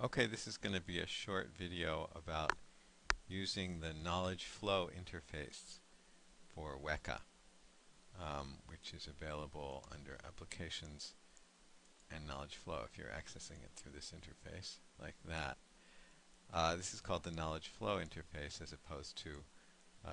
Okay, this is going to be a short video about using the Knowledge Flow interface for Weka, which is available under Applications and Knowledge Flow if you're accessing it through this interface like that. This is called the Knowledge Flow interface as opposed to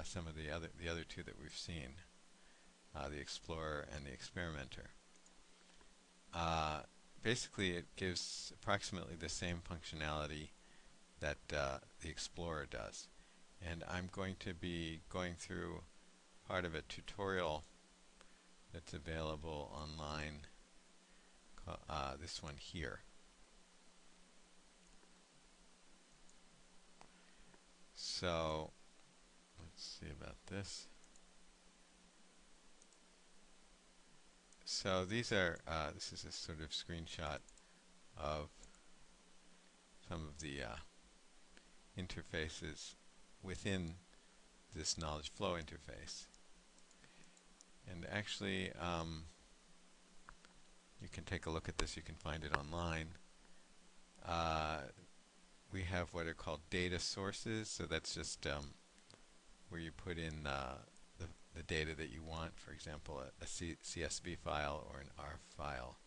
some of the other two that we've seen, the Explorer and the Experimenter. Basically, it gives approximately the same functionality that the Explorer does. And I'm going to be going through part of a tutorial that's available online, this one here. So let's see about this. So these are, this is a sort of screenshot of some of the interfaces within this Knowledge Flow interface. And actually, you can take a look at this. You can find it online. We have what are called data sources. So that's just where you put in the data that you want. For example, a CSV file or an ARF file.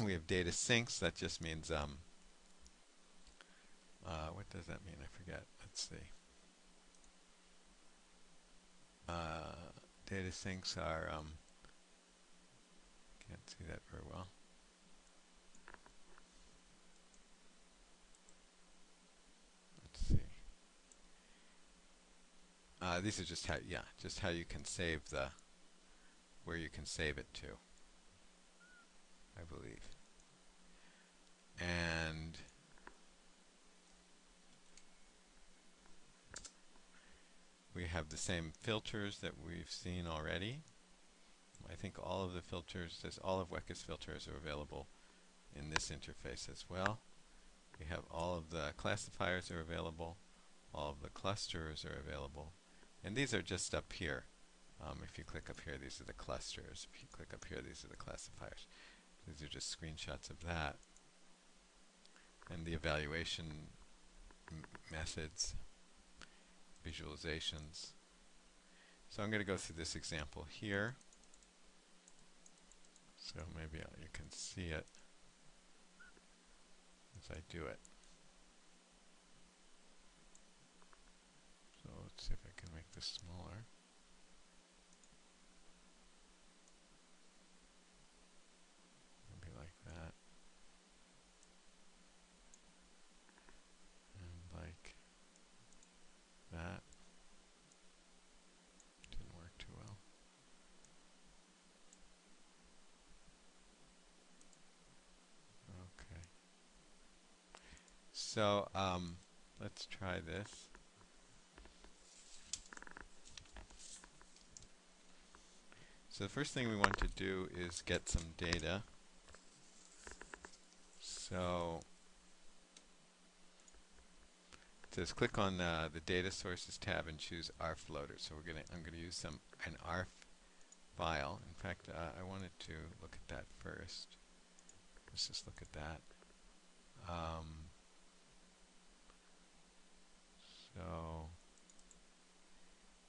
We have data sinks. That just means what does that mean? I forget. Let's see. Data sinks are can't see that very well. Let's see. These are just how you can save where you can save it to, I believe. And we have the same filters that we've seen already. I think all of the filters, all of Weka's filters are available in this interface as well. We have all of the classifiers are available, all of the clusters are available, and these are just up here. If you click up here, these are the clusters. If you click up here, these are the classifiers. These are just screenshots of that. And the evaluation methods, visualizations. So I'm going to go through this example here. So maybe you can see it as I do it. So let's see if I can make this smaller. Maybe like that. And like that. Didn't work too well. Okay. So let's try this. So the first thing we want to do is get some data. So it says click on the Data Sources tab and choose ARF Loader. So I'm going to use an ARF file. In fact, I wanted to look at that first. Let's just look at that. So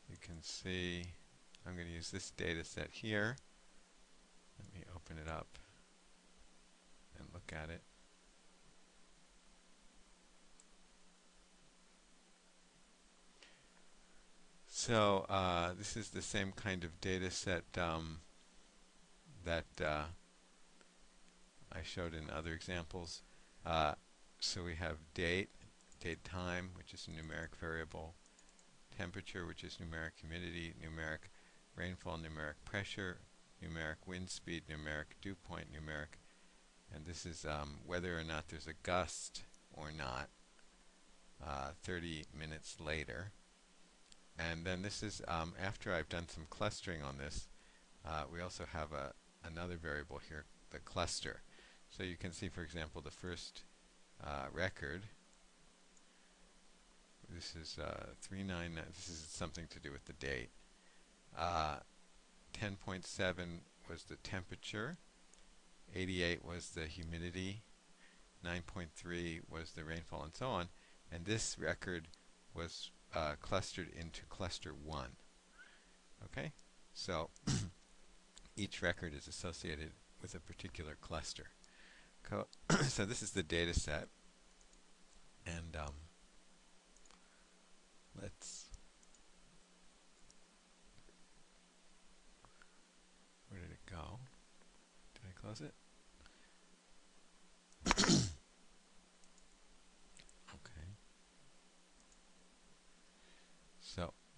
you can see I'm going to use this data set here. Let me open it up and look at it. So this is the same kind of data set that I showed in other examples. So we have date time, which is a numeric variable, temperature, which is numeric humidity, numeric rainfall, numeric pressure, numeric wind speed, numeric dew point, numeric, and this is whether or not there's a gust or not 30 minutes later. And then this is after I've done some clustering on this, we also have another variable here, the cluster. So you can see, for example, the first record. This is 399. This is something to do with the date. 10.7 was the temperature. 88 was the humidity. 9.3 was the rainfall, and so on. And this record was clustered into cluster 1. Okay? So each record is associated with a particular cluster. So this is the data set. And let's... Where did it go? Did I close it?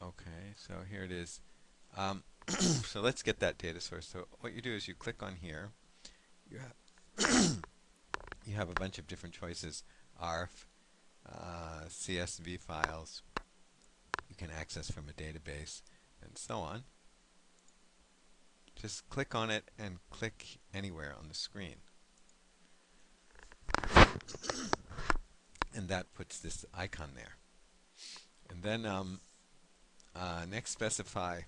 Okay. So here it is. So let's get that data source. So what you do is you click on here. You have, you have a bunch of different choices. ARF, CSV files, you can access from a database, and so on. Just click on it and click anywhere on the screen. And that puts this icon there. And then next specify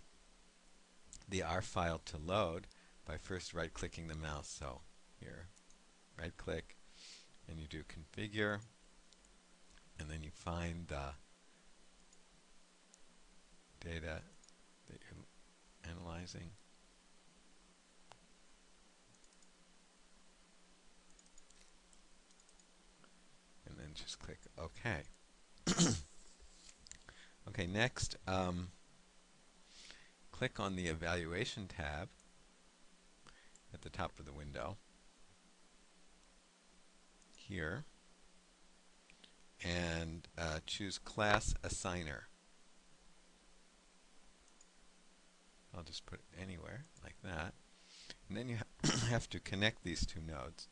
the ARF file to load by first right-clicking the mouse. So here, right-click, and you do configure, and then you find the data that you're analyzing. And then just click OK. Okay, next, click on the Evaluation tab at the top of the window here, and choose Class Assigner. I'll just put it anywhere, like that. And then you have to connect these two nodes.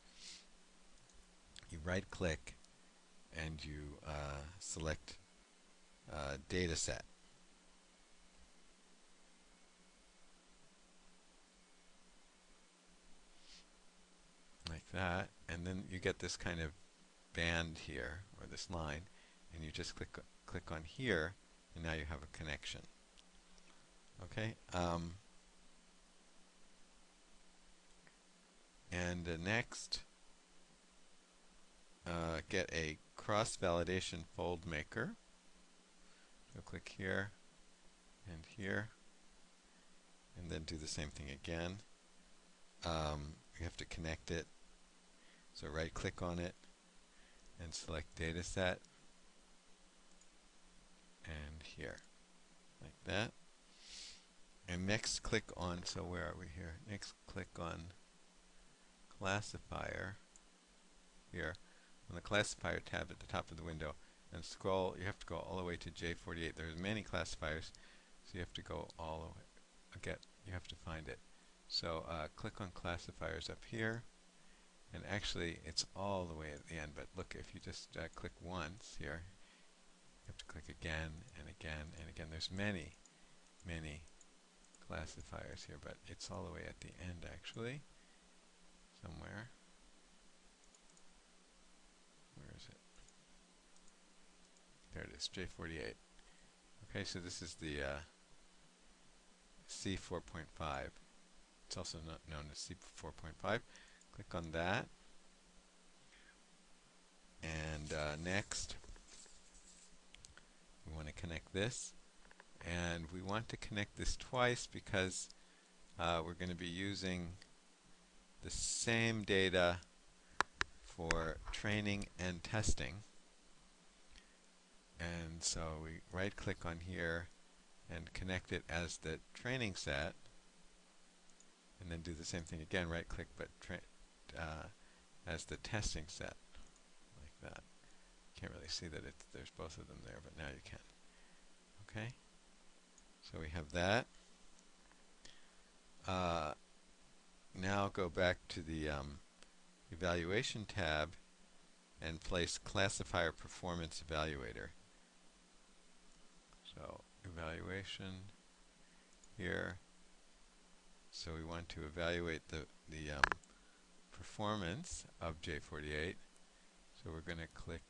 You right-click, and you select Data Set. Like that, and then you get this kind of band here, or this line, and you just click on here, and now you have a connection. Okay, and next, get a cross-validation fold maker. So click here and here, and then do the same thing again. You have to connect it. So right-click on it and select Data Set, and here, like that. And next click on, so where are we here? Next click on Classifier here, on the Classifier tab at the top of the window, and scroll. You have to go all the way to J48. There's many classifiers, so you have to go all the way. You have to find it. So click on Classifiers up here, and actually it's all the way at the end, but look, if you just click once here, you have to click again and again and again. There's many classifiers here, but it's all the way at the end actually, somewhere. Where is it? There it is, J48. Okay, so this is the C4.5. It's also known as C4.5. Click on that. And next, we want to connect this. And we want to connect this twice because we're going to be using the same data for training and testing. And so we right-click on here and connect it as the training set, and then do the same thing again, right-click, but as the testing set, like that. Can't really see that there's both of them there, but now you can. Okay, so we have that. Now go back to the Evaluation tab and place Classifier Performance Evaluator. So Evaluation here. So we want to evaluate the performance of J48. So we're going to click,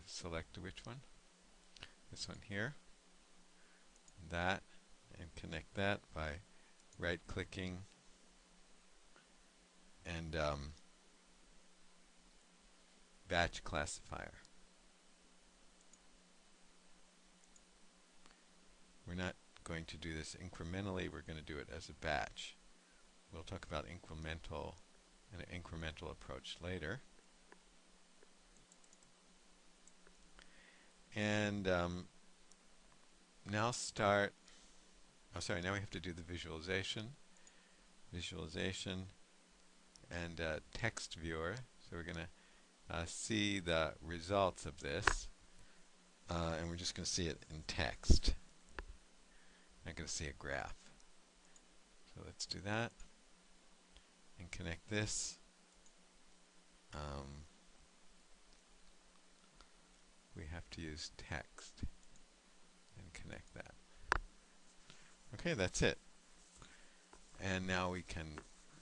select which one? This one here. That, and connect that by right-clicking and batch classifier. We're not going to do this incrementally, we're going to do it as a batch. We'll talk about an incremental approach later. And now now we have to do the visualization and text viewer. So we're going to see the results of this, and we're just going to see it in text. I'm not going to see a graph. So let's do that and connect this. We have to use text and connect that. Okay, that's it. And now we can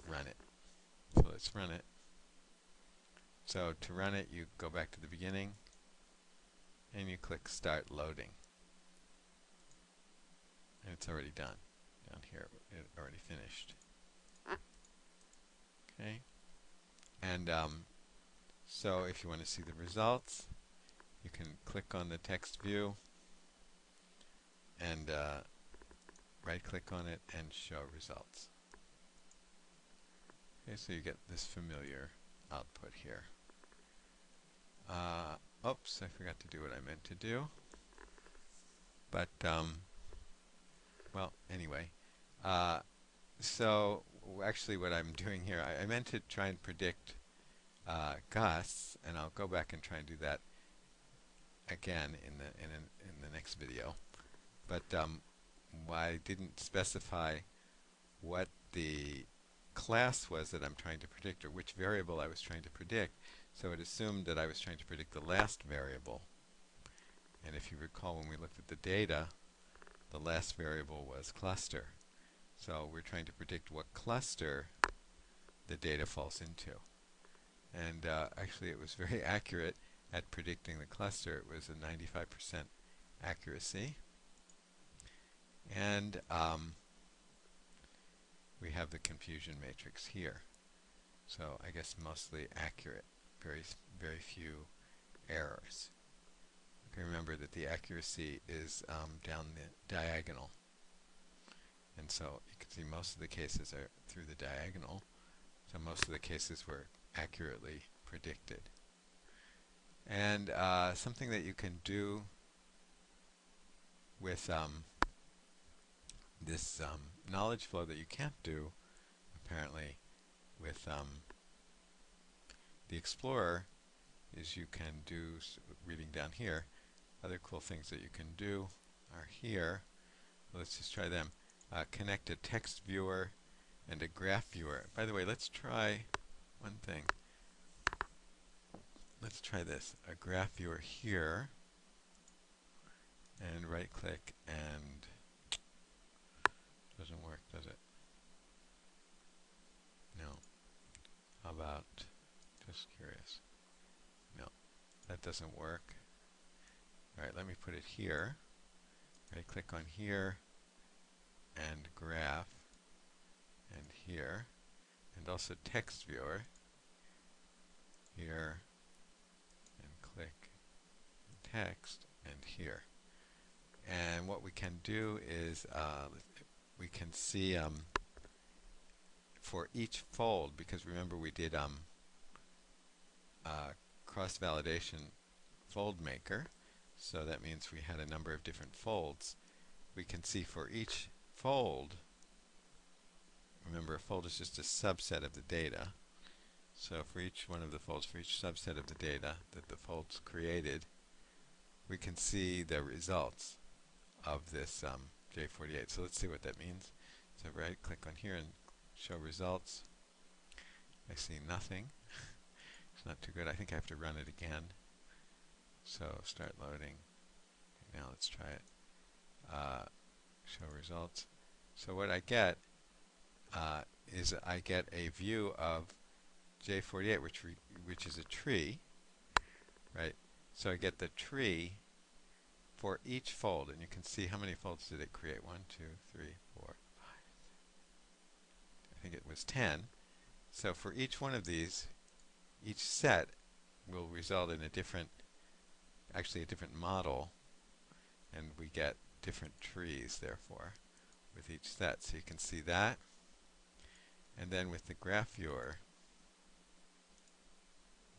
run it. So let's run it. So to run it, you go back to the beginning and you click Start Loading. And it's already done. Down here, it already finished. Okay. And so if you want to see the results, you can click on the text view and right-click on it and show results. Okay, so you get this familiar output here. Oops, I forgot to do what I meant to do. But, well, anyway. So actually what I'm doing here, I meant to try and predict gusts, and I'll go back and try and do that again in the next video. But I didn't specify what the class was that I'm trying to predict, or which variable I was trying to predict. So it assumed that I was trying to predict the last variable. And if you recall, when we looked at the data, the last variable was cluster. So we're trying to predict what cluster the data falls into. And actually it was very accurate at predicting the cluster. It was a 95% accuracy. And we have the confusion matrix here. So I guess mostly accurate, very few errors. Okay, remember that the accuracy is down the diagonal. And so you can see most of the cases are through the diagonal. So most of the cases were accurately predicted. And something that you can do with this knowledge flow that you can't do, apparently, with the Explorer is you can do, reading down here, other cool things that you can do are here. Let's just try them. Connect a text viewer and a graph viewer. By the way, let's try one thing. Let's try this. A graph viewer here, and right click, and doesn't work, does it? No. How about, just curious. No, that doesn't work. Alright, let me put it here. Right click on here, and graph, and here, and also text viewer, here, and click text, and here. And what we can do is we can see for each fold, because remember we did cross-validation fold maker, so that means we had a number of different folds. We can see for each fold, remember a fold is just a subset of the data, so for each one of the folds, for each subset of the data that the folds created, we can see the results of this J48. So let's see what that means. So right click on here and show results. I see nothing. It's not too good. I think I have to run it again. So start loading. Okay, now let's try it. Show results. So what I get is I get a view of J48, which is a tree, right? So I get the tree for each fold, and you can see how many folds did it create. 1, 2, 3, 4, 5. I think it was 10. So for each one of these, each set will result in a different, actually a different model, and we get different trees, therefore, with each set. So you can see that. And then with the graph viewer,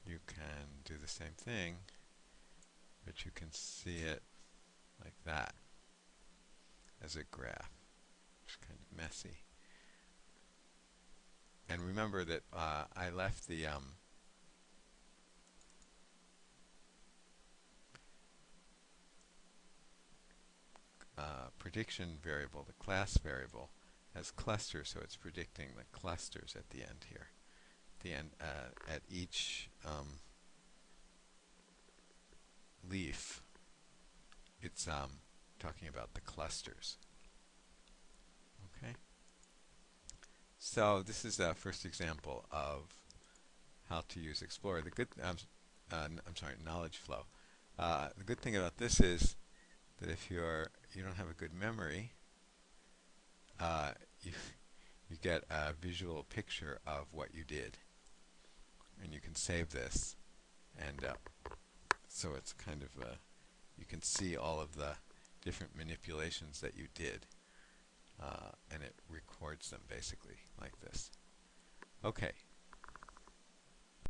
you can do the same thing, but you can see it like that as a graph. It's kind of messy. And remember that I left the prediction variable, the class variable, as clusters, so it's predicting the clusters at the end here. The end at each leaf, it's talking about the clusters. Okay. So this is the first example of how to use Explorer. The good, I'm sorry, KnowledgeFlow. The good thing about this is that if you don't have a good memory, you you get a visual picture of what you did, and you can save this, and so it's kind of you can see all of the different manipulations that you did, and it records them basically like this. Okay.